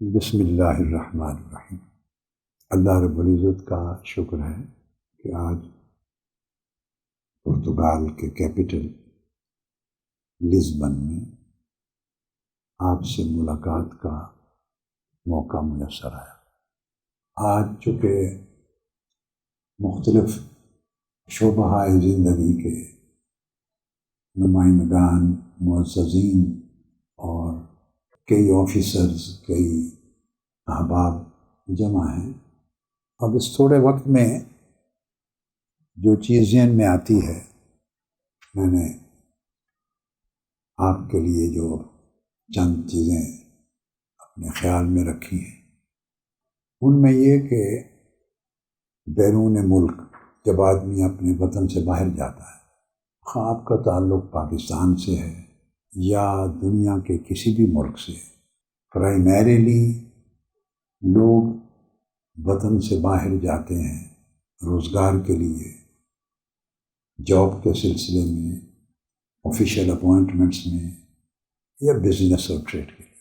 بسم اللہ الرحمن الرحیم۔ اللہ رب العزت کا شکر ہے کہ آج پرتگال کے کیپٹل لزبن میں آپ سے ملاقات کا موقع میسر آیا۔ آج چونکہ مختلف شعبہ زندگی کے نمائندگان، معززین اور کئی آفیسرز، کئی احباب جمع ہیں۔ اب اس تھوڑے وقت میں جو چیز ذہن میں آتی ہے، میں نے آپ کے لیے جو چند چیزیں اپنے خیال میں رکھی ہیں، ان میں یہ کہ بیرون ملک جب آدمی اپنے وطن سے باہر جاتا ہے، خواہ آپ کا تعلق پاکستان سے ہے یا دنیا کے کسی بھی ملک سے، پرائمریلی لوگ وطن سے باہر جاتے ہیں روزگار کے لیے، جاب کے سلسلے میں، آفیشیل اپوائنٹمنٹس میں یا بزنس اور ٹریڈ کے لیے۔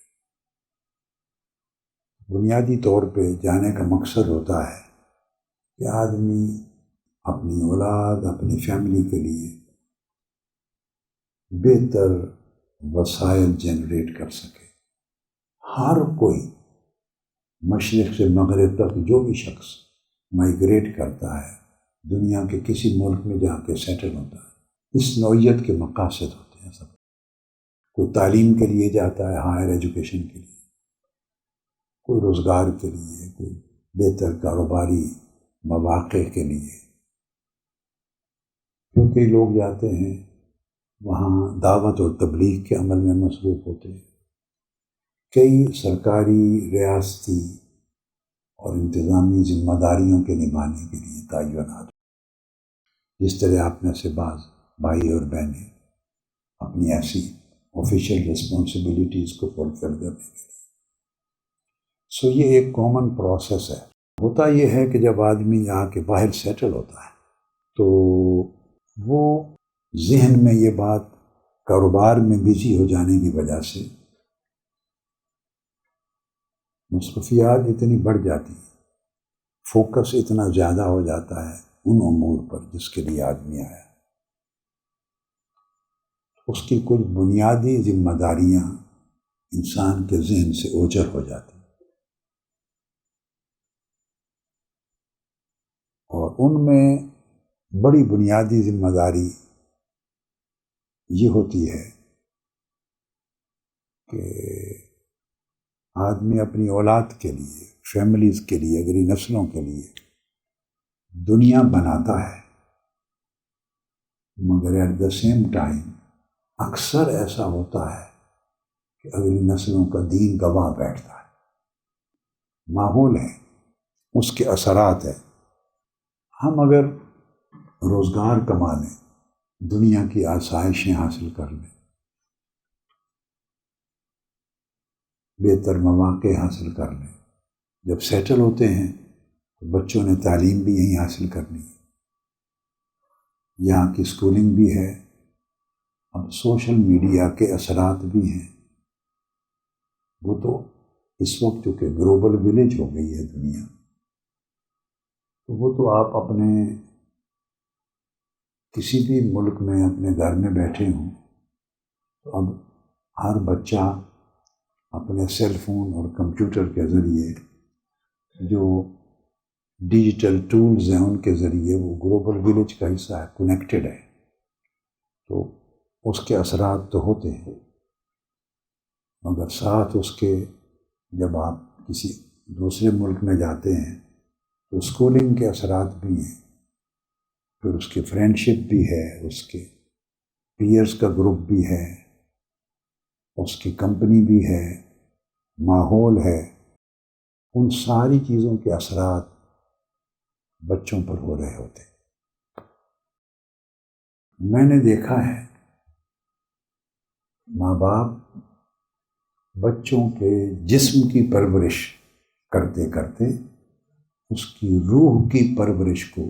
بنیادی طور پہ جانے کا مقصد ہوتا ہے کہ آدمی اپنی اولاد، اپنی فیملی کے لیے بہتر وسائل جنریٹ کر سکے۔ ہر کوئی مشرق سے مغرب تک جو بھی شخص مائیگریٹ کرتا ہے، دنیا کے کسی ملک میں جا کے سیٹل ہوتا ہے، اس نوعیت کے مقاصد ہوتے ہیں سب۔ کوئی تعلیم کے لیے جاتا ہے، ہائر ایجوکیشن کے لیے، کوئی روزگار کے لیے، کوئی بہتر کاروباری مواقع کے لیے۔ کیونکہ لوگ جاتے ہیں وہاں دعوت اور تبلیغ کے عمل میں مصروف ہوتے ہیں، کئی سرکاری، ریاستی اور انتظامی ذمہ داریوں کے نبھانے کے لیے تعینات، جس طرح آپ میں سے بعض بھائی اور بہنیں اپنی ایسی آفیشیل رسپانسبلٹیز کو فلفل کرنے کے لیے۔ سو یہ ایک کامن پروسیس ہے۔ ہوتا یہ ہے کہ جب آدمی یہاں کے باہر سیٹل ہوتا ہے تو وہ ذہن میں یہ بات کاروبار میں بزی ہو جانے کی وجہ سے مصروفیات اتنی بڑھ جاتی ہیں، فوکس اتنا زیادہ ہو جاتا ہے ان امور پر جس کے لیے آدمی آیا، اس کی کچھ بنیادی ذمہ داریاں انسان کے ذہن سے اوجھل ہو جاتی ہیں، اور ان میں بڑی بنیادی ذمہ داری یہ ہوتی ہے کہ آدمی اپنی اولاد کے لیے، فیملیز کے لیے، اگلی نسلوں کے لیے دنیا بناتا ہے، مگر ایٹ دا سیم ٹائم اکثر ایسا ہوتا ہے کہ اگلی نسلوں کا دین گواہ بیٹھتا ہے۔ ماحول ہے، اس کے اثرات ہیں۔ ہم اگر روزگار کما لیں، دنیا کی آسائشیں حاصل کر لیں، بہتر مواقع حاصل کر لیں، جب سیٹل ہوتے ہیں تو بچوں نے تعلیم بھی یہیں حاصل کرنی ہے، یہاں کی اسکولنگ بھی ہے، اب سوشل میڈیا کے اثرات بھی ہیں۔ وہ تو اس وقت چونکہ گلوبل ولیج ہو گئی ہے دنیا، تو وہ تو آپ اپنے کسی بھی ملک میں اپنے گھر میں بیٹھے ہوں تو اب ہر بچہ اپنے سیل فون اور کمپیوٹر کے ذریعے جو ڈیجیٹل ٹولز ہیں ان کے ذریعے وہ گلوبل ولیج کا حصہ ہے، کنیکٹڈ ہے، تو اس کے اثرات تو ہوتے ہیں، مگر ساتھ اس کے جب آپ کسی دوسرے ملک میں جاتے ہیں تو اسکولنگ کے اثرات بھی ہیں، پھر اس کی فرینڈشپ بھی ہے، اس کے پیئرز کا گروپ بھی ہے، اس کی کمپنی بھی ہے، ماحول ہے، ان ساری چیزوں کے اثرات بچوں پر ہو رہے ہوتے ہیں۔ میں نے دیکھا ہے ماں باپ بچوں کے جسم کی پرورش کرتے کرتے اس کی روح کی پرورش کو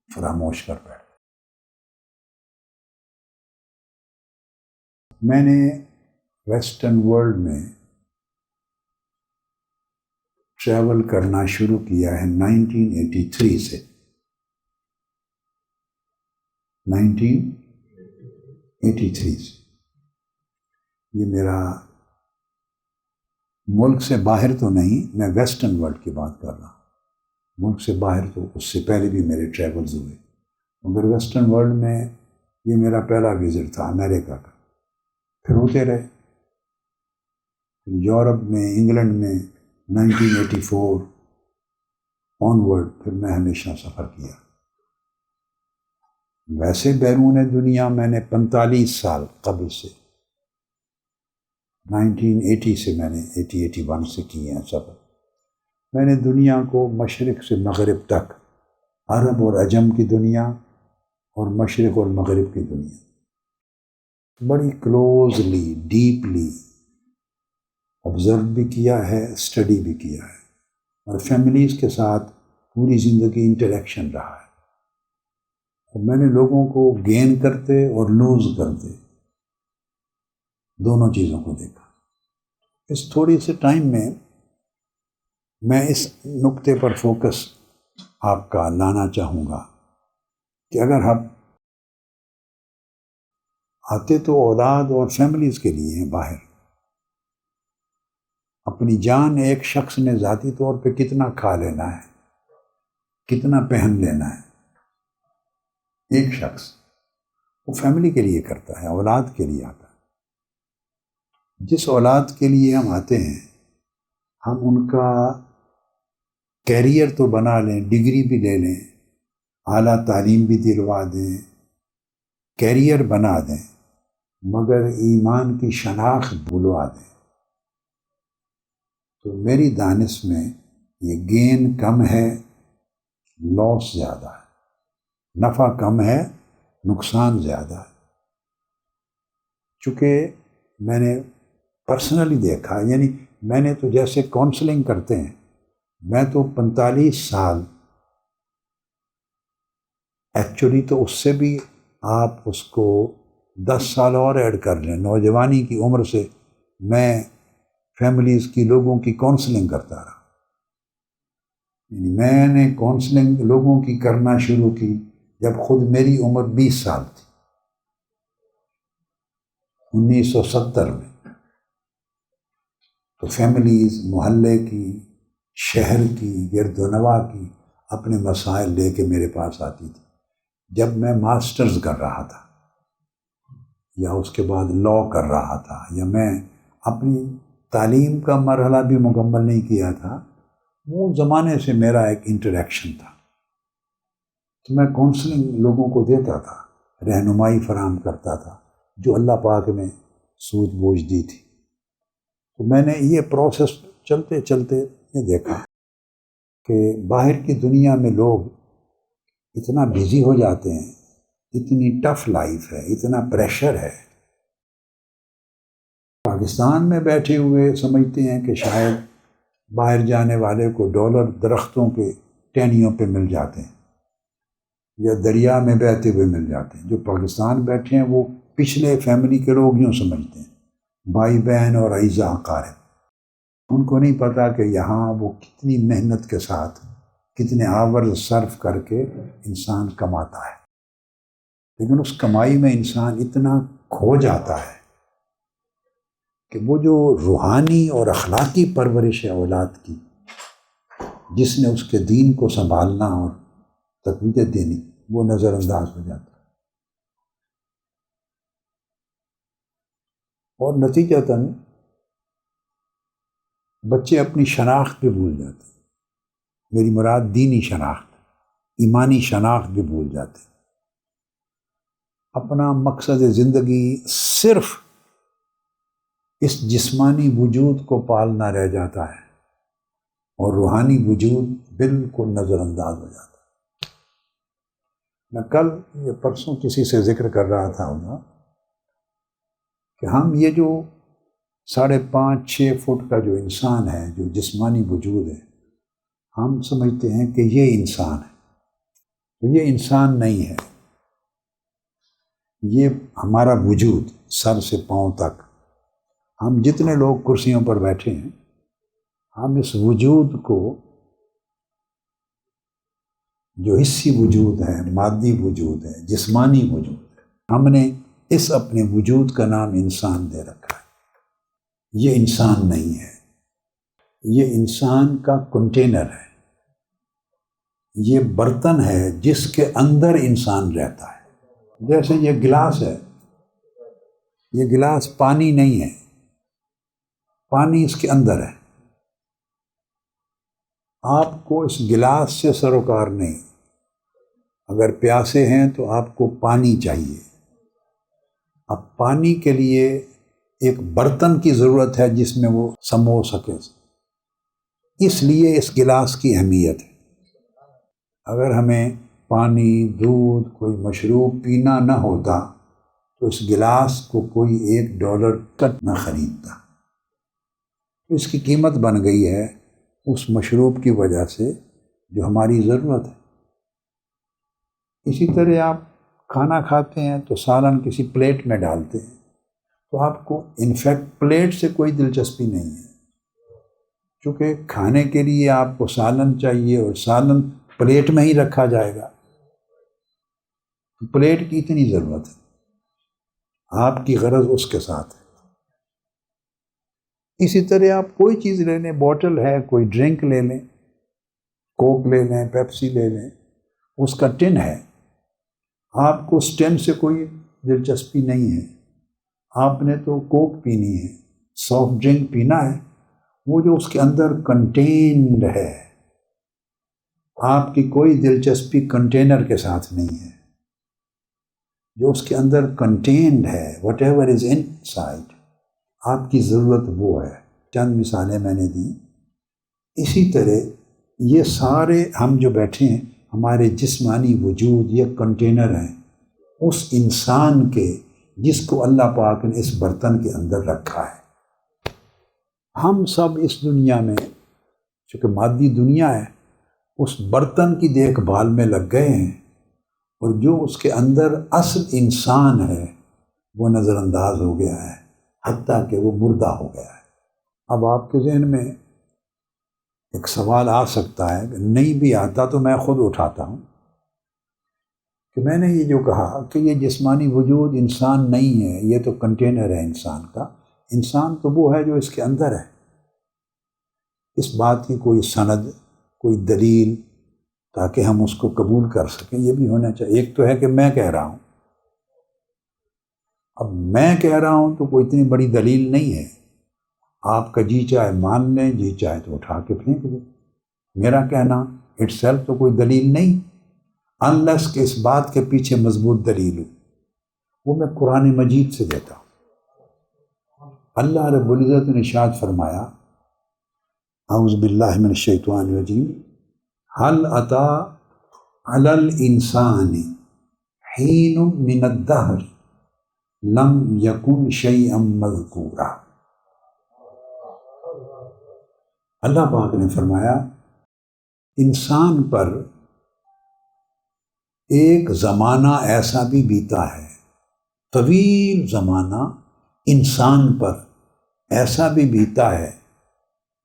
فراموش کر بیٹھتے۔ میں نے ویسٹرن ورلڈ میں ٹریول کرنا شروع کیا ہے 1983 سے. 1983 سے. یہ میرا ملک سے باہر تو نہیں، میں ویسٹرن ورلڈ کی بات کر رہا ہوں. ملک سے باہر تو اس سے پہلے بھی میرے ٹریولز ہوئے، مگر ویسٹرن ورلڈ میں یہ میرا پہلا وزٹ تھا امریکہ کا. پھر ہوتے رہے یورپ میں، انگلینڈ میں 1984 آنورڈ پھر میں ہمیشہ سفر کیا. ویسے بیرون دنیا میں نے 45 سال قبل سے 1980 سے میں نے 81 سے کیے ہیں سفر. میں نے دنیا کو مشرق سے مغرب تک، عرب اور عجم کی دنیا اور مشرق اور مغرب کی دنیا بڑی کلوزلی ڈیپلی آبزرو بھی کیا ہے، اسٹڈی بھی کیا ہے، اور فیملیز کے ساتھ پوری زندگی انٹریکشن رہا ہے. اور میں نے لوگوں کو گین کرتے اور لوز کرتے دونوں چیزوں کو دیکھا. اس تھوڑی سے ٹائم میں اس نقطے پر فوکس آپ کا لانا چاہوں گا کہ اگر ہم آتے تو اولاد اور فیملیز کے لیے ہیں باہر. اپنی جان ایک شخص نے ذاتی طور پہ کتنا کھا لینا ہے، کتنا پہن لینا ہے. ایک شخص وہ فیملی کے لیے کرتا ہے، اولاد کے لیے آتا ہے. جس اولاد کے لیے ہم آتے ہیں ہم ان کا کیریئر تو بنا لیں، ڈگری بھی لے لیں، اعلیٰ تعلیم بھی دلوا دیں، کیریئر بنا دیں، مگر ایمان کی شناخت بھلوا دیں تو میری دانش میں یہ گین کم ہے، لاس زیادہ ہے. نفع کم ہے، نقصان زیادہ ہے. چونکہ میں نے پرسنلی دیکھا، یعنی میں نے تو جیسے کاؤنسلنگ کرتے ہیں، میں تو 45 سال ایکچولی تو اس سے بھی آپ اس کو 10 سال اور ایڈ کر لیں. نوجوانی کی عمر سے میں فیملیز کی لوگوں کی کاؤنسلنگ کرتا رہا. یعنی میں نے کاؤنسلنگ لوگوں کی کرنا شروع کی جب خود میری عمر 20 سال تھی، 1970 میں. تو فیملیز محلے کی، شہر کی، گرد و نواح کی اپنے مسائل لے کے میرے پاس آتی تھی. جب میں ماسٹرز کر رہا تھا یا اس کے بعد لا کر رہا تھا، یا میں اپنی تعلیم کا مرحلہ بھی مکمل نہیں کیا تھا، وہ زمانے سے میرا ایک انٹریکشن تھا. تو میں کاؤنسلنگ لوگوں کو دیتا تھا، رہنمائی فراہم کرتا تھا جو اللہ پاک نے سوجھ بوجھ دی تھی. تو میں نے یہ پروسیس چلتے چلتے یہ دیکھا کہ باہر کی دنیا میں لوگ اتنا بزی ہو جاتے ہیں، اتنی ٹف لائف ہے، اتنا پریشر ہے. پاکستان میں بیٹھے ہوئے سمجھتے ہیں کہ شاید باہر جانے والے کو ڈالر درختوں کے ٹہنیوں پہ مل جاتے ہیں یا دریا میں بہتے ہوئے مل جاتے ہیں. جو پاکستان بیٹھے ہیں وہ پچھلے فیملی کے لوگ یوں سمجھتے ہیں، بھائی بہن اور اعزا اقارب. ان کو نہیں پتہ کہ یہاں وہ کتنی محنت کے ساتھ، کتنے آورز صرف کر کے انسان کماتا ہے. لیکن اس کمائی میں انسان اتنا کھو جاتا ہے کہ وہ جو روحانی اور اخلاقی پرورش ہے اولاد کی، جس نے اس کے دین کو سنبھالنا اور تقویت دینی، وہ نظر انداز ہو جاتا ہے. اور نتیجتاً بچے اپنی شناخت بھی بھول جاتے ہیں. میری مراد دینی شناخت، ایمانی شناخت بھی بھول جاتے ہیں. اپنا مقصد زندگی صرف اس جسمانی وجود کو پالنا رہ جاتا ہے اور روحانی وجود بالکل نظر انداز ہو جاتا ہے. میں کل یا پرسوں کسی سے ذکر کر رہا تھا کہ ہم یہ جو 5.5-6 فٹ کا جو انسان ہے، جو جسمانی وجود ہے، ہم سمجھتے ہیں کہ یہ انسان ہے. تو یہ انسان نہیں ہے. یہ ہمارا وجود سر سے پاؤں تک، ہم جتنے لوگ کرسیوں پر بیٹھے ہیں، ہم اس وجود کو، جو حسی وجود ہے، مادی وجود ہے، جسمانی وجود ہے، ہم نے اس اپنے وجود کا نام انسان دے رکھا ہے۔ یہ انسان نہیں ہے، یہ انسان کا کنٹینر ہے، یہ برتن ہے جس کے اندر انسان رہتا ہے۔ جیسے یہ گلاس ہے، یہ گلاس پانی نہیں ہے، پانی اس کے اندر ہے۔ آپ کو اس گلاس سے سروکار نہیں، اگر پیاسے ہیں تو آپ کو پانی چاہیے۔ اب پانی کے لیے ایک برتن کی ضرورت ہے جس میں وہ سمو سکے، اس لیے اس گلاس کی اہمیت ہے۔ اگر ہمیں پانی، دودھ، کوئی مشروب پینا نہ ہوتا تو اس گلاس کو کوئی $1 تک نہ خریدتا۔ اس کی قیمت بن گئی ہے اس مشروب کی وجہ سے جو ہماری ضرورت ہے۔ اسی طرح آپ کھانا کھاتے ہیں تو سالن کسی پلیٹ میں ڈالتے ہیں، تو آپ کو انفیکٹ پلیٹ سے کوئی دلچسپی نہیں ہے، چونکہ کھانے کے لیے آپ کو سالن چاہیے اور سالن پلیٹ میں ہی رکھا جائے گا، تو پلیٹ کی اتنی ضرورت ہے، آپ کی غرض اس کے ساتھ ہے۔ اسی طرح آپ کوئی چیز لے لیں، بوٹل ہے، کوئی ڈرنک لے لیں، کوک لے لیں، پیپسی لے لیں، اس کا ٹن ہے، آپ کو اس ٹن سے کوئی دلچسپی نہیں ہے، آپ نے تو کوک پینی ہے، سافٹ ڈرنک پینا ہے، وہ جو اس کے اندر کنٹینڈ ہے، آپ کی کوئی دلچسپی کنٹینر کے ساتھ نہیں ہے، جو اس کے اندر کنٹینڈ ہے، what ever is in side, آپ کی ضرورت وہ ہے۔ چند مثالیں میں نے دی۔ اسی طرح یہ سارے ہم جو بیٹھے ہیں، ہمارے جسمانی وجود یہ کنٹینر ہیں اس انسان کے جس کو اللہ پاک نے اس برتن کے اندر رکھا ہے۔ ہم سب اس دنیا میں، چونکہ مادی دنیا ہے، اس برتن کی دیکھ بھال میں لگ گئے ہیں، اور جو اس کے اندر اصل انسان ہے وہ نظر انداز ہو گیا ہے، حتیٰ کہ وہ مردہ ہو گیا ہے۔ اب آپ کے ذہن میں ایک سوال آ سکتا ہے، نہیں بھی آتا تو میں خود اٹھاتا ہوں، کہ میں نے یہ جو کہا کہ یہ جسمانی وجود انسان نہیں ہے، یہ تو کنٹینر ہے انسان کا، انسان تو وہ ہے جو اس کے اندر ہے۔ اس بات کی کوئی سند، کوئی دلیل تاکہ ہم اس کو قبول کر سکیں، یہ بھی ہونا چاہیے۔ ایک تو ہے کہ میں کہہ رہا ہوں، اب میں کہہ رہا ہوں تو کوئی اتنی بڑی دلیل نہیں ہے، آپ کا جی چاہے مان لیں، جی چاہے تو اٹھا کے پھینک دیں، میرا کہنا اٹ سیلف تو کوئی دلیل نہیں، انلیس کہ اس بات کے پیچھے مضبوط دلیل ہو، وہ میں قرآن مجید سے دیتا ہوں۔ اللہ رب العزت نے ارشاد فرمایا، اعوذ باللہ من الشیطان الرجیم، هل اتی علی الانسان حین من الدہر لم یکن شیئا مذکورا۔ اللہ پاک نے فرمایا انسان پر ایک زمانہ ایسا بھی بیتا ہے، طویل زمانہ انسان پر ایسا بھی بیتا ہے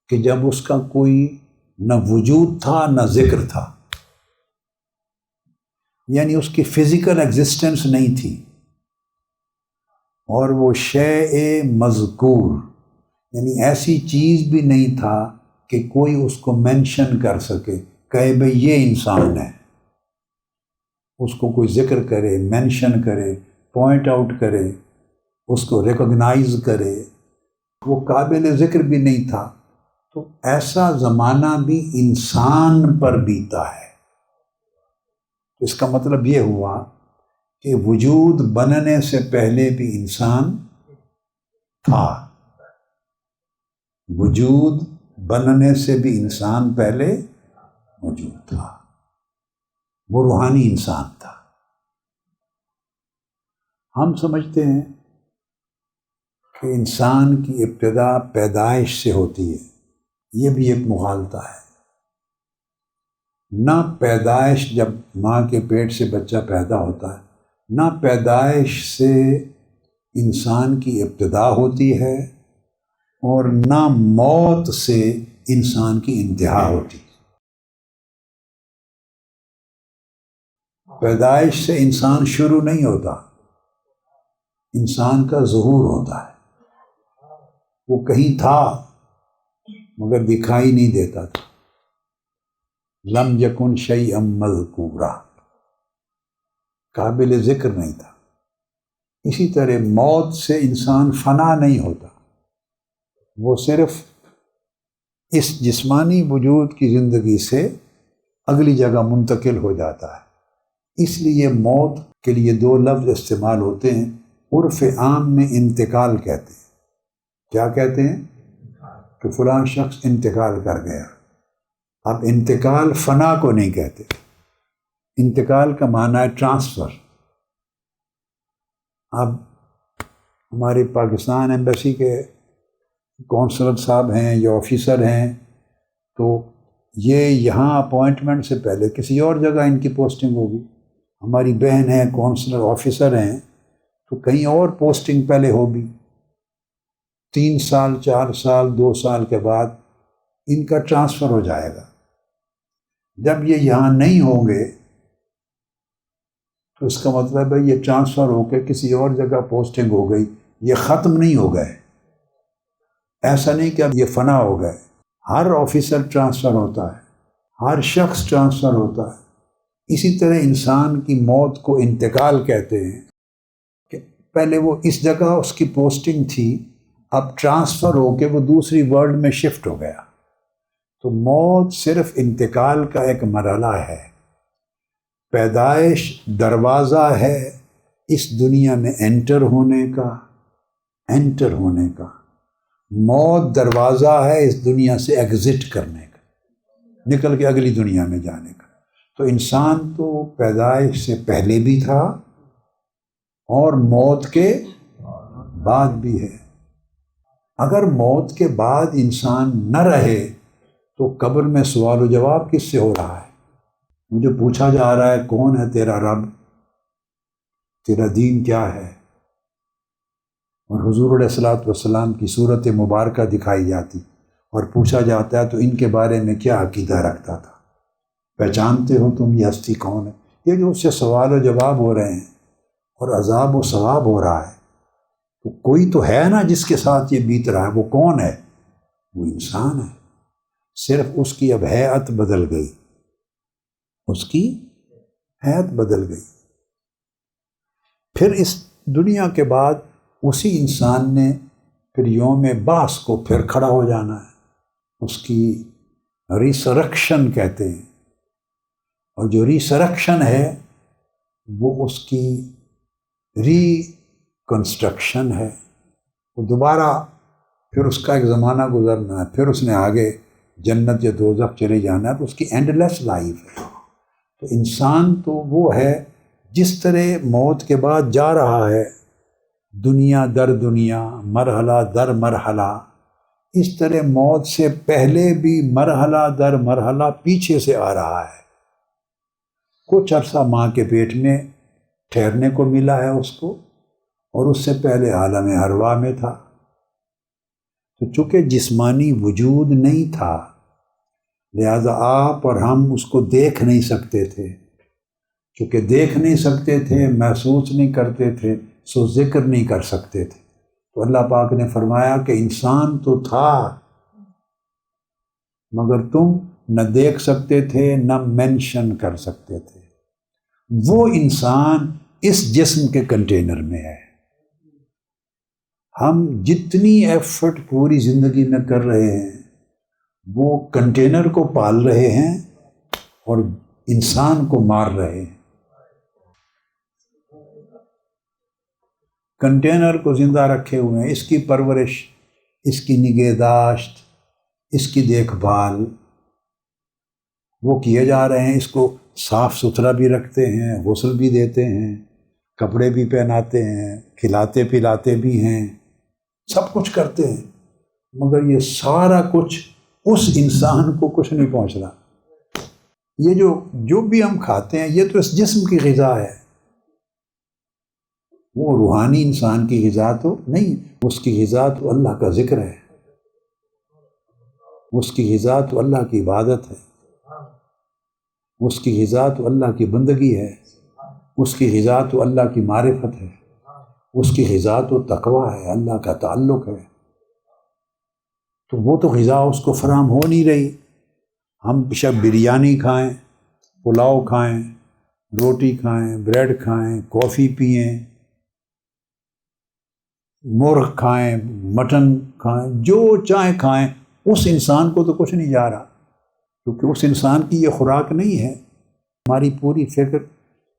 کہ جب اس کا کوئی نہ وجود تھا نہ ذکر تھا، یعنی اس کی فزیکل ایگزسٹنس نہیں تھی، اور وہ شیء مذکور یعنی ایسی چیز بھی نہیں تھا کہ کوئی اس کو مینشن کر سکے، کہے بھئی یہ انسان ہے، اس کو کوئی ذکر کرے، مینشن کرے، پوائنٹ آؤٹ کرے، اس کو ریکگنائز کرے، وہ قابل ذکر بھی نہیں تھا۔ تو ایسا زمانہ بھی انسان پر بیتا ہے۔ اس کا مطلب یہ ہوا کہ وجود بننے سے پہلے بھی انسان تھا، وجود بننے سے بھی انسان پہلے موجود تھا، وہ روحانی انسان تھا۔ ہم سمجھتے ہیں کہ انسان کی ابتدا پیدائش سے ہوتی ہے، یہ بھی ایک مغالطہ ہے۔ نہ پیدائش جب ماں کے پیٹ سے بچہ پیدا ہوتا ہے، نہ پیدائش سے انسان کی ابتدا ہوتی ہے، اور نہ موت سے انسان کی انتہا ہوتی. پیدائش سے انسان شروع نہیں ہوتا، انسان کا ظہور ہوتا ہے. وہ کہیں تھا مگر دکھائی نہیں دیتا تھا. لم یکن شیئا مذکورا، قابل ذکر نہیں تھا. اسی طرح موت سے انسان فنا نہیں ہوتا، وہ صرف اس جسمانی وجود کی زندگی سے اگلی جگہ منتقل ہو جاتا ہے. اس لیے موت کے لیے دو لفظ استعمال ہوتے ہیں. عرف عام میں انتقال کہتے ہیں. کیا کہتے ہیں؟ کہ فلاں شخص انتقال کر گیا. اب انتقال فنا کو نہیں کہتے. انتقال کا معنی ہے ٹرانسفر. اب ہماری پاکستان ایمبیسی کے کونسلر صاحب ہیں یا آفیسر ہیں، تو یہ یہاں اپوائنٹمنٹ سے پہلے کسی اور جگہ ان کی پوسٹنگ ہوگی. ہماری بہن ہیں کونسلر آفیسر ہیں تو کہیں اور پوسٹنگ پہلے ہوگی. 3 سال 4 سال 2 سال کے بعد ان کا ٹرانسفر ہو جائے گا. جب یہ یہاں نہیں ہوں گے تو اس کا مطلب ہے یہ ٹرانسفر ہو کے کسی اور جگہ پوسٹنگ ہو گئی، یہ ختم نہیں ہو گئے. ایسا نہیں کہ اب یہ فنا ہو گئے. ہر آفیسر ٹرانسفر ہوتا ہے، ہر شخص ٹرانسفر ہوتا ہے. اسی طرح انسان کی موت کو انتقال کہتے ہیں کہ پہلے وہ اس جگہ اس کی پوسٹنگ تھی، اب ٹرانسفر ہو کے وہ دوسری ورلڈ میں شفٹ ہو گیا. تو موت صرف انتقال کا ایک مرحلہ ہے. پیدائش دروازہ ہے اس دنیا میں انٹر ہونے کا. موت دروازہ ہے اس دنیا سے ایگزٹ کرنے کا، نکل کے اگلی دنیا میں جانے کا. تو انسان تو پیدائش سے پہلے بھی تھا اور موت کے بعد بھی ہے. اگر موت کے بعد انسان نہ رہے تو قبر میں سوال و جواب کس سے ہو رہا ہے؟ مجھے پوچھا جا رہا ہے کون ہے تیرا رب، تیرا دین کیا ہے. اور حضور علیہ الصلوۃ والسلام کی صورت مبارکہ دکھائی جاتی اور پوچھا جاتا ہے تو ان کے بارے میں کیا عقیدہ رکھتا تھا، پہچانتے ہو تم یہ ہستی کون ہے. یہ جو اس سے سوال و جواب ہو رہے ہیں اور عذاب و ثواب ہو رہا ہے، تو کوئی تو ہے نا جس کے ساتھ یہ بیت رہا ہے. وہ کون ہے؟ وہ انسان ہے. صرف اس کی اب ہیئت بدل گئی، اس کی ہیئت بدل گئی. پھر اس دنیا کے بعد اسی انسان نے پھر یوم بعث کو پھر کھڑا ہو جانا ہے. اس کی ریسرکشن کہتے ہیں. اور جو ریسرکشن ہے وہ اس کی کنسٹرکشن ہے. وہ دوبارہ پھر اس کا ایک زمانہ گزرنا ہے، پھر اس نے آگے جنت یا دوزخ چلے جانا ہے. تو اس کی اینڈ لیس لائف ہے. تو انسان تو وہ ہے جس طرح موت کے بعد جا رہا ہے دنیا در دنیا، مرحلہ در مرحلہ، اس طرح موت سے پہلے بھی مرحلہ در مرحلہ پیچھے سے آ رہا ہے. کچھ عرصہ ماں کے پیٹ میں ٹھہرنے کو ملا ہے اس کو، اور اس سے پہلے عالم ارواح میں تھا. تو چونکہ جسمانی وجود نہیں تھا لہذا آپ اور ہم اس کو دیکھ نہیں سکتے تھے. چونکہ دیکھ نہیں سکتے تھے، محسوس نہیں کرتے تھے، سو ذکر نہیں کر سکتے تھے. تو اللہ پاک نے فرمایا کہ انسان تو تھا مگر تم نہ دیکھ سکتے تھے نہ مینشن کر سکتے تھے. وہ انسان اس جسم کے کنٹینر میں ہے. ہم جتنی ایفرٹ پوری زندگی میں کر رہے ہیں وہ کنٹینر کو پال رہے ہیں اور انسان کو مار رہے ہیں. کنٹینر کو زندہ رکھے ہوئے ہیں، اس کی پرورش، اس کی نگہداشت، اس کی دیکھ بھال وہ کیے جا رہے ہیں. اس کو صاف ستھرا بھی رکھتے ہیں، غسل بھی دیتے ہیں، کپڑے بھی پہناتے ہیں، کھلاتے پلاتے بھی ہیں، سب کچھ کرتے ہیں. مگر یہ سارا کچھ اس انسان کو کچھ نہیں پہنچ رہا. یہ جو بھی ہم کھاتے ہیں یہ تو اس جسم کی غذا ہے. وہ روحانی انسان کی غذا تو نہیں، اس کی غذا تو اللہ کا ذکر ہے. اس کی غذا تو اللہ کی عبادت ہے، اس کی غذا تو اللہ کی بندگی ہے، اس کی غذا تو اللہ کی معرفت ہے، اس کی غذا تو تقوی ہے، اللہ کا تعلق ہے۔ تو وہ تو غذا اس کو فراہم ہو نہیں رہی۔ ہم بیشک بریانی کھائیں، پلاؤ کھائیں، روٹی کھائیں، بریڈ کھائیں، کافی پئیں، مرغ کھائیں، مٹن کھائیں، جو چاہیں کھائیں، اس انسان کو تو کچھ نہیں جا رہا، کیونکہ اس انسان کی یہ خوراک نہیں ہے۔ ہماری پوری فکر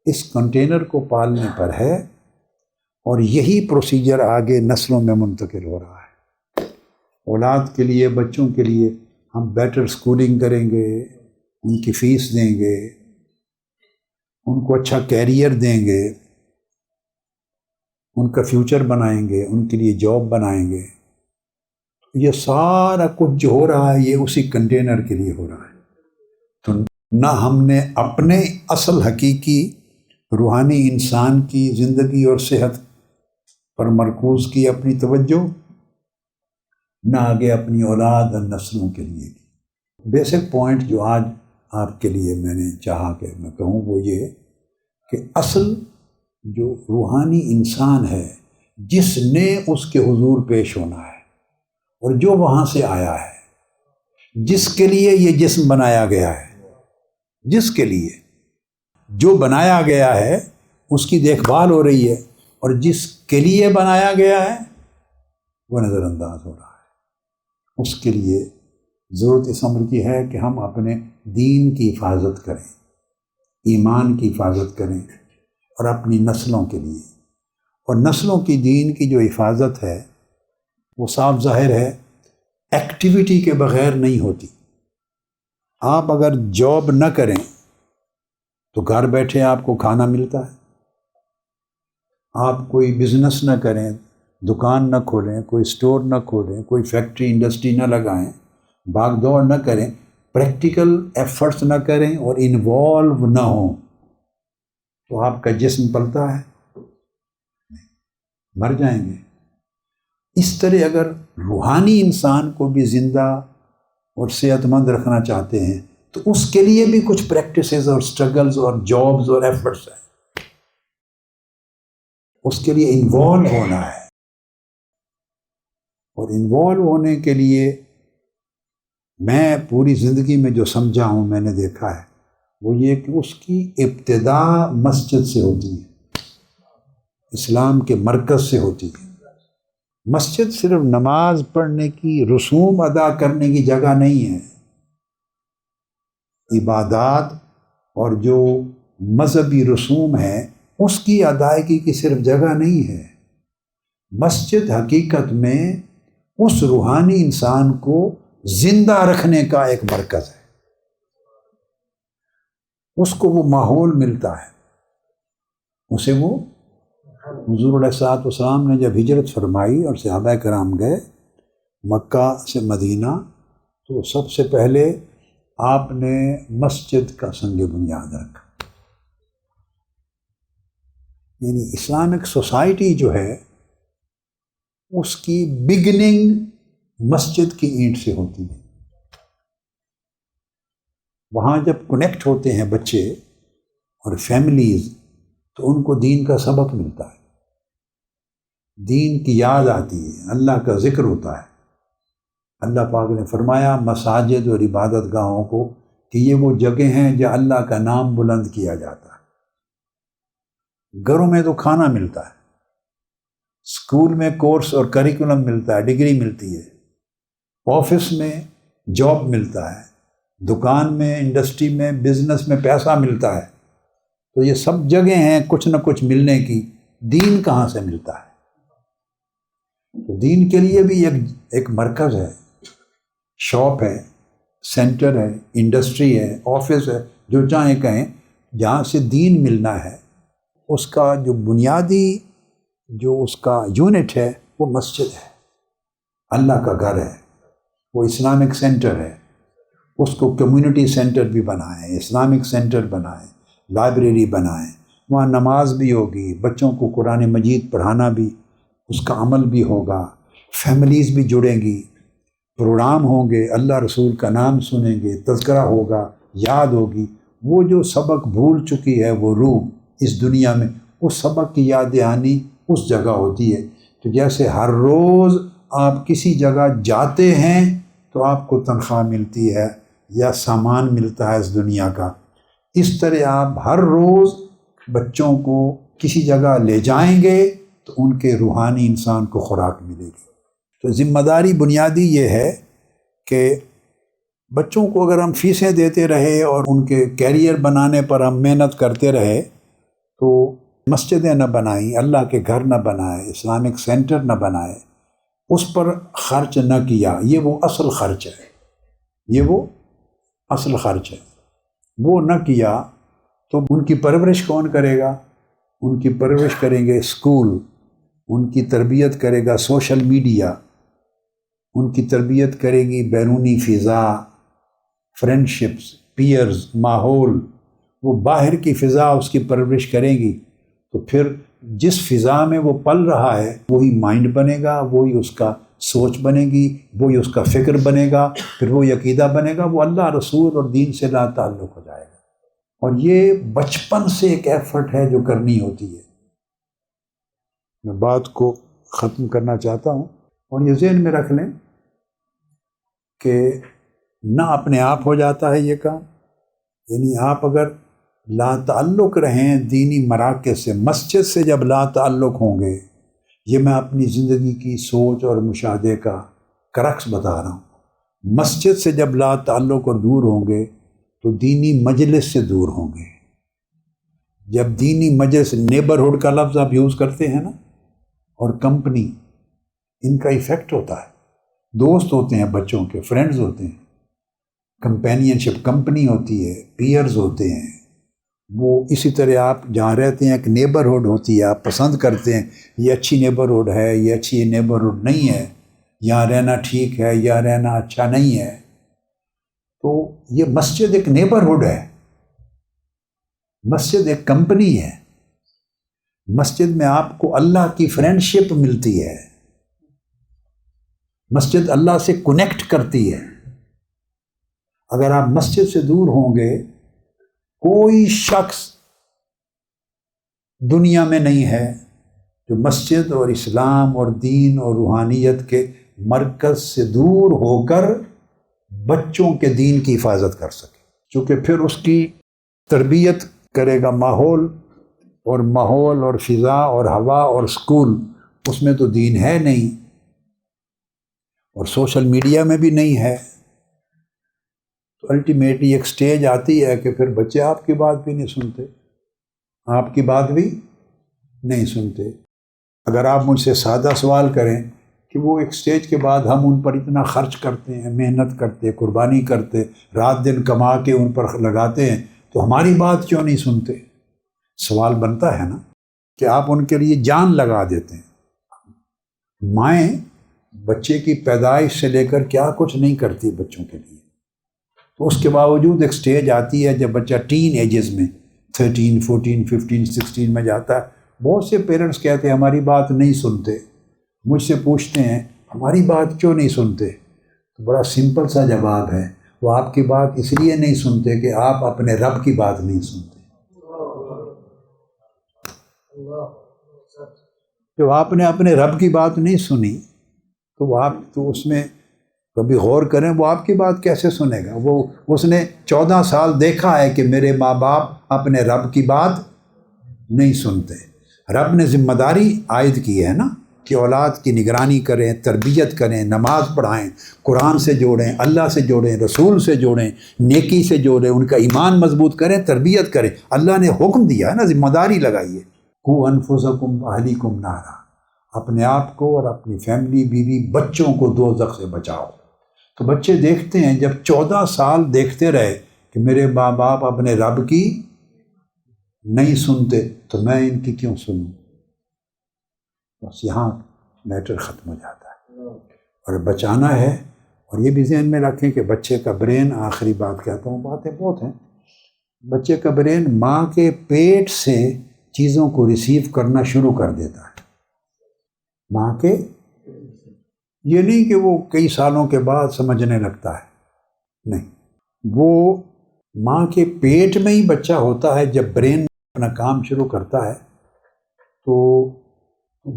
اس کنٹینر کو پالنے پر ہے، اور یہی پروسیجر آگے نسلوں میں منتقل ہو رہا ہے۔ اولاد کے لیے، بچوں کے لیے ہم بیٹر سکولنگ کریں گے، ان کی فیس دیں گے، ان کو اچھا کیریئر دیں گے، ان کا فیوچر بنائیں گے، ان کے لیے جاب بنائیں گے۔ یہ سارا کچھ جو ہو رہا ہے یہ اسی کنٹینر کے لیے ہو رہا ہے۔ تو نہ ہم نے اپنے اصل حقیقی روحانی انسان کی زندگی اور صحت پر مرکوز کی اپنی توجہ، نہ آگے اپنی اولاد اور نسلوں کے لیے کی۔ بیسک پوائنٹ جو آج آپ کے لیے میں نے چاہا کہ میں کہوں وہ یہ کہ اصل جو روحانی انسان ہے، جس نے اس کے حضور پیش ہونا ہے، اور جو وہاں سے آیا ہے، جس کے لیے یہ جسم بنایا گیا ہے، جس کے لیے جو بنایا گیا ہے اس کی دیکھ بھال ہو رہی ہے، اور جس کے لیے بنایا گیا ہے وہ نظر انداز ہو رہا ہے۔ اس کے لیے ضرورت اس امر کی ہے کہ ہم اپنے دین کی حفاظت کریں، ایمان کی حفاظت کریں، اور اپنی نسلوں کے لیے۔ اور نسلوں کی دین کی جو حفاظت ہے وہ صاف ظاہر ہے ایکٹیویٹی کے بغیر نہیں ہوتی۔ آپ اگر جاب نہ کریں تو گھر بیٹھے آپ کو کھانا ملتا ہے، آپ کوئی بزنس نہ کریں، دکان نہ کھولیں، کوئی سٹور نہ کھولیں، کوئی فیکٹری انڈسٹری نہ لگائیں، بھاگ دوڑ نہ کریں، پریکٹیکل ایفرٹس نہ کریں اور انوالو نہ ہوں، تو آپ کا جسم پلتا ہے؟ مر جائیں گے۔ اس طرح اگر روحانی انسان کو بھی زندہ اور صحت مند رکھنا چاہتے ہیں تو اس کے لیے بھی کچھ پریکٹسز اور سٹرگلز اور جابز اور ایفرٹس ہیں، اس کے لیے انوالو ہونا ہے۔ اور انوالو ہونے کے لیے میں پوری زندگی میں جو سمجھا ہوں، میں نے دیکھا ہے، وہ یہ کہ اس کی ابتدا مسجد سے ہوتی ہے، اسلام کے مرکز سے ہوتی ہے۔ مسجد صرف نماز پڑھنے کی، رسوم ادا کرنے کی جگہ نہیں ہے۔ عبادات اور جو مذہبی رسوم ہیں اس کی ادائیگی کی صرف جگہ نہیں ہے۔ مسجد حقیقت میں اس روحانی انسان کو زندہ رکھنے کا ایک مرکز ہے۔ اس کو وہ ماحول ملتا ہے، اسے وہ حضور علیہ الصلوۃ والسلام نے جب ہجرت فرمائی اور صحابہ کرام گئے مکہ سے مدینہ، تو سب سے پہلے آپ نے مسجد کا سنگ بنیاد رکھا۔ یعنی اسلامک سوسائٹی جو ہے اس کی بگننگ مسجد کی اینٹ سے ہوتی ہے۔ وہاں جب کنیکٹ ہوتے ہیں بچے اور فیملیز تو ان کو دین کا سبق ملتا ہے، دین کی یاد آتی ہے، اللہ کا ذکر ہوتا ہے۔ اللہ پاک نے فرمایا مساجد اور عبادت گاہوں کو کہ یہ وہ جگہ ہیں جہاں اللہ کا نام بلند کیا جاتا ہے۔ گھروں میں تو کھانا ملتا ہے، اسکول میں کورس اور کریکولم ملتا ہے، ڈگری ملتی ہے، آفس میں جاب ملتا ہے، دکان میں، انڈسٹری میں، بزنس میں پیسہ ملتا ہے۔ تو یہ سب جگہیں ہیں کچھ نہ کچھ ملنے کی، دین کہاں سے ملتا ہے؟ تو دین کے لیے بھی ایک مرکز ہے، شاپ ہے، سینٹر ہے، انڈسٹری ہے، آفس ہے، جو چاہیں کہیں، جہاں سے دین ملنا ہے۔ اس کا جو بنیادی جو اس کا یونٹ ہے وہ مسجد ہے، اللہ کا گھر ہے، وہ اسلامک سینٹر ہے۔ اس کو کمیونٹی سینٹر بھی بنائیں، اسلامک سینٹر بنائیں، لائبریری بنائیں، وہاں نماز بھی ہوگی، بچوں کو قرآن مجید پڑھانا بھی، اس کا عمل بھی ہوگا، فیملیز بھی جڑیں گی، پروگرام ہوں گے، اللہ رسول کا نام سنیں گے، تذکرہ ہوگا، یاد ہوگی، وہ جو سبق بھول چکی ہے وہ روح اس دنیا میں، اس سبق کی یاد دہانی اس جگہ ہوتی ہے۔ تو جیسے ہر روز آپ کسی جگہ جاتے ہیں تو آپ کو تنخواہ ملتی ہے یا سامان ملتا ہے اس دنیا کا، اس طرح آپ ہر روز بچوں کو کسی جگہ لے جائیں گے تو ان کے روحانی انسان کو خوراک ملے گی۔ تو ذمہ داری بنیادی یہ ہے کہ بچوں کو اگر ہم فیسیں دیتے رہے اور ان کے کیریئر بنانے پر ہم محنت کرتے رہے تو مسجدیں نہ بنائیں، اللہ کے گھر نہ بنائے، اسلامک سینٹر نہ بنائے، اس پر خرچ نہ کیا، یہ وہ اصل خرچ ہے، یہ وہ اصل خرچ ہے، وہ نہ کیا تو ان کی پرورش کون کرے گا؟ ان کی پرورش کریں گے اسکول، ان کی تربیت کرے گا سوشل میڈیا، ان کی تربیت کرے گی بیرونی فضا، فرینڈشپس، پیئرز، ماحول، وہ باہر کی فضا اس کی پرورش کریں گی، تو پھر جس فضا میں وہ پل رہا ہے وہی مائنڈ بنے گا، وہی اس کا سوچ بنے گی، وہی اس کا فکر بنے گا، پھر وہی عقیدہ بنے گا، وہ اللہ رسول اور دین سے لا تعلق ہو جائے گا۔ اور یہ بچپن سے ایک ایفرٹ ہے جو کرنی ہوتی ہے۔ میں بات کو ختم کرنا چاہتا ہوں اور یہ ذہن میں رکھ لیں کہ نہ اپنے آپ ہو جاتا ہے یہ کام، یعنی آپ اگر لا تعلق رہیں دینی مراکز سے، مسجد سے جب لا تعلق ہوں گے، یہ میں اپنی زندگی کی سوچ اور مشاہدے کا کرکس بتا رہا ہوں، مسجد سے جب لا تعلق اور دور ہوں گے تو دینی مجلس سے دور ہوں گے۔ جب دینی مجلس، نیبرہڈ کا لفظ آپ یوز کرتے ہیں نا، اور کمپنی، ان کا ایفیکٹ ہوتا ہے، دوست ہوتے ہیں بچوں کے، فرینڈز ہوتے ہیں، کمپینین شپ، کمپنی ہوتی ہے، پیئرز ہوتے ہیں، وہ اسی طرح آپ جہاں رہتے ہیں ایک نیبرہڈ ہوتی ہے، آپ پسند کرتے ہیں یہ اچھی نیبرہڈ ہے، یہ اچھی نیبرہڈ نہیں ہے، یہاں رہنا ٹھیک ہے، یہاں رہنا اچھا نہیں ہے۔ تو یہ مسجد ایک نیبرہڈ ہے، مسجد ایک کمپنی ہے، مسجد میں آپ کو اللہ کی فرینڈشپ ملتی ہے، مسجد اللہ سے کنیکٹ کرتی ہے۔ اگر آپ مسجد سے دور ہوں گے، کوئی شخص دنیا میں نہیں ہے جو مسجد اور اسلام اور دین اور روحانیت کے مرکز سے دور ہو کر بچوں کے دین کی حفاظت کر سکے، چونکہ پھر اس کی تربیت کرے گا ماحول اور فضا اور ہوا اور اسکول، اس میں تو دین ہے نہیں، اور سوشل میڈیا میں بھی نہیں ہے، تو الٹیمیٹلی ایک سٹیج آتی ہے کہ پھر بچے آپ کی بات بھی نہیں سنتے، آپ کی بات بھی نہیں سنتے۔ اگر آپ مجھ سے سادہ سوال کریں کہ وہ ایک سٹیج کے بعد ہم ان پر اتنا خرچ کرتے ہیں، محنت کرتے، قربانی کرتے، رات دن کما کے ان پر لگاتے ہیں، تو ہماری بات کیوں نہیں سنتے؟ سوال بنتا ہے نا کہ آپ ان کے لیے جان لگا دیتے ہیں۔ مائیں بچے کی پیدائش سے لے کر کیا کچھ نہیں کرتی بچوں کے لیے، تو اس کے باوجود ایک سٹیج آتی ہے جب بچہ ٹین ایجز میں 13، 14، 15، 16 میں جاتا ہے، بہت سے پیرنٹس کہتے ہیں ہماری بات نہیں سنتے، مجھ سے پوچھتے ہیں ہماری بات کیوں نہیں سنتے؟ تو بڑا سمپل سا جواب ہے، وہ آپ کی بات اس لیے نہیں سنتے کہ آپ اپنے رب کی بات نہیں سنتے۔ جب آپ نے اپنے رب کی بات نہیں سنی تو اس میں کبھی غور کریں، وہ آپ کی بات کیسے سنے گا؟ اس نے 14 سال دیکھا ہے کہ میرے ماں باپ اپنے رب کی بات نہیں سنتے۔ رب نے ذمہ داری عائد کی ہے نا کہ اولاد کی نگرانی کریں، تربیت کریں، نماز پڑھائیں، قرآن سے جوڑیں، اللہ سے جوڑیں، رسول سے جوڑیں، نیکی سے جوڑیں، ان کا ایمان مضبوط کریں، تربیت کریں۔ اللہ نے حکم دیا ہے نا، ذمہ داری لگائی ہے، قُوا أَنفُسَكُمْ وَأَهْلِيكُمْ نَارًا، اپنے آپ کو اور اپنی فیملی، بیوی، بچوں کو دوزخ سے بچاؤ۔ تو بچے دیکھتے ہیں، جب 14 سال دیکھتے رہے کہ میرے ماں باپ اپنے رب کی نہیں سنتے تو میں ان کی کیوں سنوں؟ بس یہاں میٹر ختم ہو جاتا ہے۔ اور بچانا ہے، اور یہ بھی ذہن میں رکھیں کہ بچے کا برین، آخری بات کہتا ہوں، باتیں بہت ہیں، بچے کا برین ماں کے پیٹ سے چیزوں کو ریسیو کرنا شروع کر دیتا ہے، ماں کے یہ نہیں کہ وہ کئی سالوں کے بعد سمجھنے لگتا ہے، نہیں، وہ ماں کے پیٹ میں ہی بچہ ہوتا ہے، جب برین اپنا کام شروع کرتا ہے تو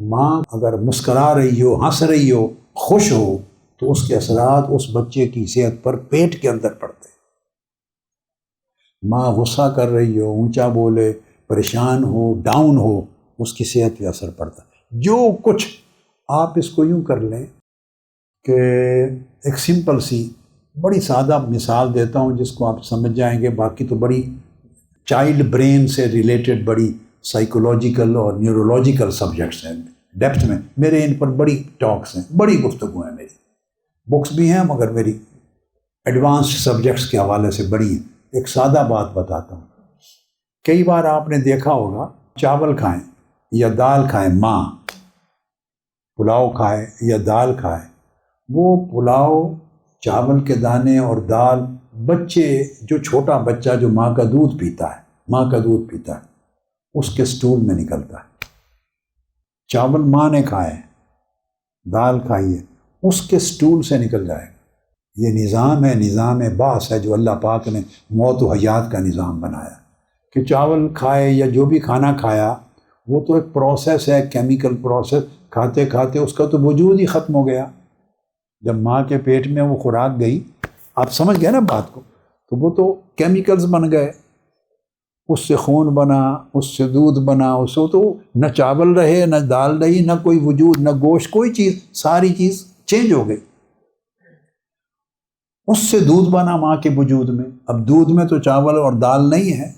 ماں اگر مسکرا رہی ہو، ہنس رہی ہو، خوش ہو، تو اس کے اثرات اس بچے کی صحت پر پیٹ کے اندر پڑتے ہیں۔ ماں غصہ کر رہی ہو، اونچا بولے، پریشان ہو، ڈاؤن ہو، اس کی صحت پہ اثر پڑتا ہے۔ جو کچھ آپ اس کو یوں کر لیں کہ ایک سمپل سی بڑی سادہ مثال دیتا ہوں جس کو آپ سمجھ جائیں گے، باقی تو بڑی چائلڈ برین سے ریلیٹڈ بڑی سائیکولوجیکل اور نیورولوجیکل سبجیکٹس ہیں، ڈیپتھ میں میرے ان پر بڑی ٹاکس ہیں، بڑی گفتگو ہیں، میری بکس بھی ہیں مگر میری ایڈوانسڈ سبجیکٹس کے حوالے سے بڑی ہیں۔ ایک سادہ بات بتاتا ہوں، کئی بار آپ نے دیکھا ہوگا چاول کھائیں یا دال کھائیں، ماں پلاؤ کھائے یا دال کھائے، وہ پلاؤ، چاول کے دانے اور دال بچے، جو چھوٹا بچہ جو ماں کا دودھ پیتا ہے اس کے سٹول میں نکلتا ہے۔ چاول ماں نے کھائے، دال کھائی ہے، اس کے سٹول سے نکل جائے گا۔ یہ نظام ہے، نظام بعث ہے جو اللہ پاک نے موت و حیات کا نظام بنایا، کہ چاول کھائے یا جو بھی کھانا کھایا وہ تو ایک پروسیس ہے، کیمیکل پروسیس، کھاتے کھاتے اس کا تو وجود ہی ختم ہو گیا۔ جب ماں کے پیٹ میں وہ خوراک گئی، آپ سمجھ گئے نا بات کو، تو وہ تو کیمیکلز بن گئے، اس سے خون بنا، اس سے دودھ بنا، اس سے تو نہ چاول رہے، نہ دال رہی، نہ کوئی وجود، نہ گوشت، کوئی چیز، ساری چیز چینج ہو گئی۔ اس سے دودھ بنا ماں کے وجود میں، اب دودھ میں تو چاول اور دال نہیں ہے،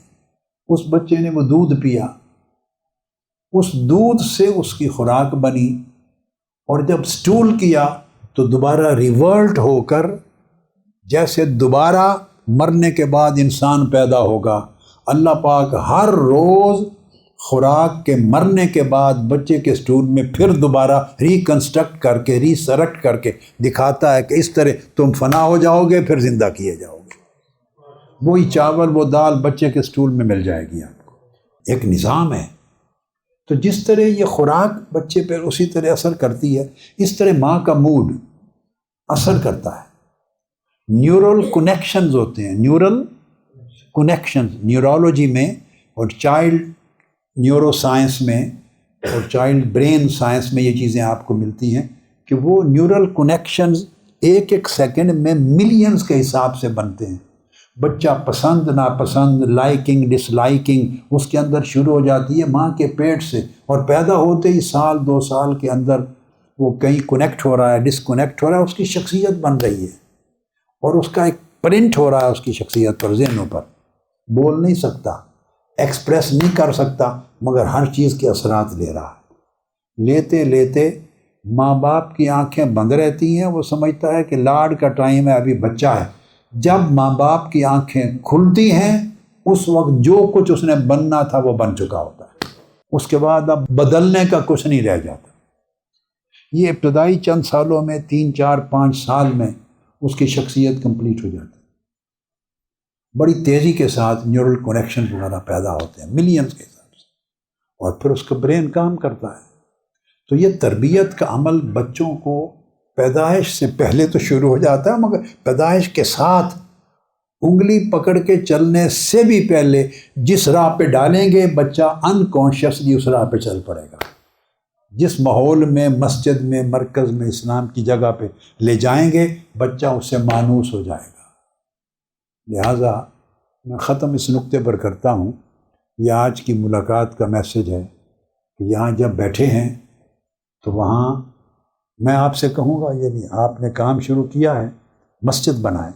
اس بچے نے وہ دودھ پیا، اس دودھ سے اس کی خوراک بنی، اور جب سٹول کیا تو دوبارہ ریورٹ ہو کر، جیسے دوبارہ مرنے کے بعد انسان پیدا ہوگا، اللہ پاک ہر روز خوراک کے مرنے کے بعد بچے کے سٹول میں پھر دوبارہ ریکنسٹرکٹ کر کے، ریسرکٹ کر کے دکھاتا ہے کہ اس طرح تم فنا ہو جاؤ گے، پھر زندہ کیے جاؤ گے۔ وہی چاول، وہ دال بچے کے سٹول میں مل جائے گی آپ کو۔ ایک نظام ہے۔ تو جس طرح یہ خوراک بچے پہ اسی طرح اثر کرتی ہے، اس طرح ماں کا موڈ اثر کرتا ہے۔ نیورل کنیکشنز ہوتے ہیں، نیورل کنیکشنز نیورولوجی میں اور چائلڈ نیورو سائنس میں اور چائلڈ برین سائنس میں یہ چیزیں آپ کو ملتی ہیں کہ وہ نیورل کنیکشنز ایک ایک سیکنڈ میں ملینز کے حساب سے بنتے ہیں۔ بچہ پسند ناپسند، لائکنگ ڈس لائکنگ اس کے اندر شروع ہو جاتی ہے ماں کے پیٹ سے، اور پیدا ہوتے ہی سال 2 سال کے اندر وہ کہیں کنیکٹ ہو رہا ہے، ڈسکنیکٹ ہو رہا ہے، اس کی شخصیت بن رہی ہے، اور اس کا ایک پرنٹ ہو رہا ہے اس کی شخصیت پر، ذہنوں پر۔ بول نہیں سکتا، ایکسپریس نہیں کر سکتا، مگر ہر چیز کے اثرات لے رہا ہے۔ لیتے لیتے ماں باپ کی آنکھیں بند رہتی ہیں، وہ سمجھتا ہے کہ لاڈ کا ٹائم ہے، ابھی بچہ ہے۔ جب ماں باپ کی آنکھیں کھلتی ہیں، اس وقت جو کچھ اس نے بننا تھا وہ بن چکا ہوتا ہے، اس کے بعد اب بدلنے کا کچھ نہیں رہ جاتا۔ یہ ابتدائی چند سالوں میں 3 4 5 سال میں اس کی شخصیت کمپلیٹ ہو جاتی ہے۔ بڑی تیزی کے ساتھ نیورل کنیکشن وغیرہ پیدا ہوتے ہیں، ملینز کے حساب سے، اور پھر اس کا برین کام کرتا ہے۔ تو یہ تربیت کا عمل بچوں کو پیدائش سے پہلے تو شروع ہو جاتا ہے، مگر پیدائش کے ساتھ انگلی پکڑ کے چلنے سے بھی پہلے جس راہ پہ ڈالیں گے بچہ انکانشیسلی اس راہ پہ چل پڑے گا۔ جس ماحول میں، مسجد میں، مرکز میں، اسلام کی جگہ پہ لے جائیں گے، بچہ اس سے مانوس ہو جائے گا۔ لہٰذا میں ختم اس نقطے پر کرتا ہوں، یہ آج کی ملاقات کا میسج ہے کہ یہاں جب بیٹھے ہیں تو وہاں میں آپ سے کہوں گا، یعنی آپ نے کام شروع کیا ہے، مسجد بنائیں،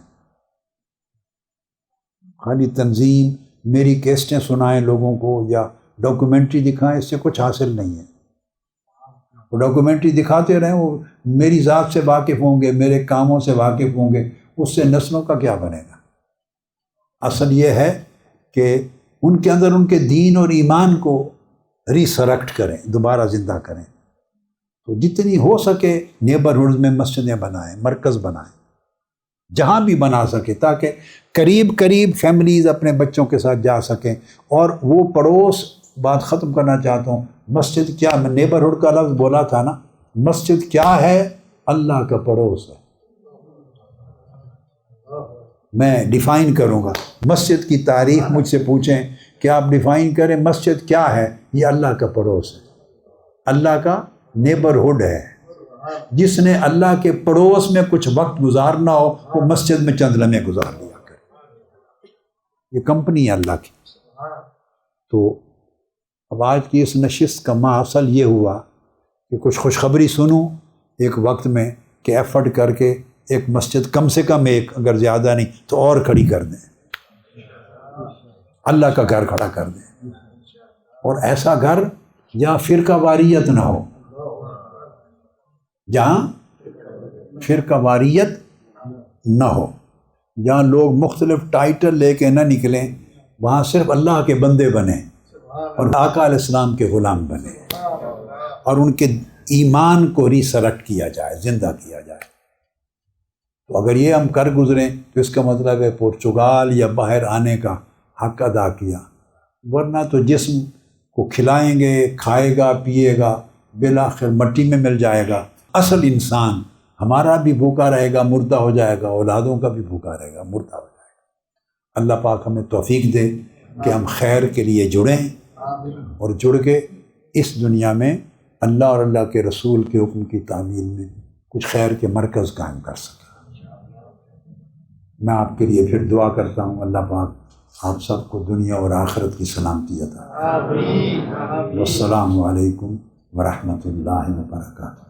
خالی تنظیم، میری کیسٹیں سنائیں لوگوں کو یا ڈاکومنٹری دکھائیں، اس سے کچھ حاصل نہیں ہے۔ وہ ڈاکومنٹری دکھاتے رہیں، وہ میری ذات سے واقف ہوں گے، میرے کاموں سے واقف ہوں گے، اس سے نسلوں کا کیا بنے گا؟ اصل یہ ہے کہ ان کے اندر ان کے دین اور ایمان کو ریسرکٹ کریں، دوبارہ زندہ کریں۔ تو جتنی ہو سکے نیبرہڈز میں مسجدیں بنائیں، مرکز بنائیں، جہاں بھی بنا سکے، تاکہ قریب قریب فیملیز اپنے بچوں کے ساتھ جا سکیں۔ اور وہ پڑوس، بات ختم کرنا چاہتا ہوں، مسجد کیا، میں نیبرہڈ کا لفظ بولا تھا نا، مسجد کیا ہے؟ اللہ کا پڑوس ہے. میں ڈیفائن کروں گا. مسجد کی تعریف مجھ سے پوچھیں کہ آپ ڈیفائن کریں مسجد کیا ہے؟ یہ اللہ کا پڑوس ہے، اللہ کا نیبرہڈ ہے. جس نے اللہ کے پڑوس میں کچھ وقت گزارنا ہو وہ مسجد میں چند لمحے گزار لیا کرے. یہ کمپنی ہے اللہ کی. تو اب آج کی اس نشست کا ماحصل یہ ہوا کہ کچھ خوشخبری سنوں ایک وقت میں کہ ایفرٹ کر کے ایک مسجد کم سے کم ایک، اگر زیادہ نہیں تو اور کھڑی کر دیں، اللہ کا گھر کھڑا کر دیں. اور ایسا گھر جہاں فرقہ واریت نہ ہو، جہاں فرقہ واریت نہ ہو، جہاں لوگ مختلف ٹائٹل لے کے نہ نکلیں، وہاں صرف اللہ کے بندے بنیں اور آقا علیہ السلام کے غلام بنیں اور ان کے ایمان کو ریسرکٹ کیا جائے، زندہ کیا جائے. تو اگر یہ ہم کر گزریں تو اس کا مطلب ہے پرتگال یا باہر آنے کا حق ادا کیا. ورنہ تو جسم کو کھلائیں گے، کھائے گا، پیے گا، بالآخر مٹی میں مل جائے گا. اصل انسان ہمارا بھی بھوکا رہے گا، مردہ ہو جائے گا، اولادوں کا بھی بھوکا رہے گا، مردہ ہو جائے گا. اللہ پاک ہمیں توفیق دے کہ ہم خیر کے لیے جڑیں اور جڑ کے اس دنیا میں اللہ اور اللہ کے رسول کے حکم کی تعمیل میں کچھ خیر کے مرکز قائم کر سکیں. میں آپ کے لیے پھر دعا کرتا ہوں، اللہ پاک آپ سب کو دنیا اور آخرت کی سلامتی عطا. والسلام علیکم ورحمۃ اللہ وبرکاتہ.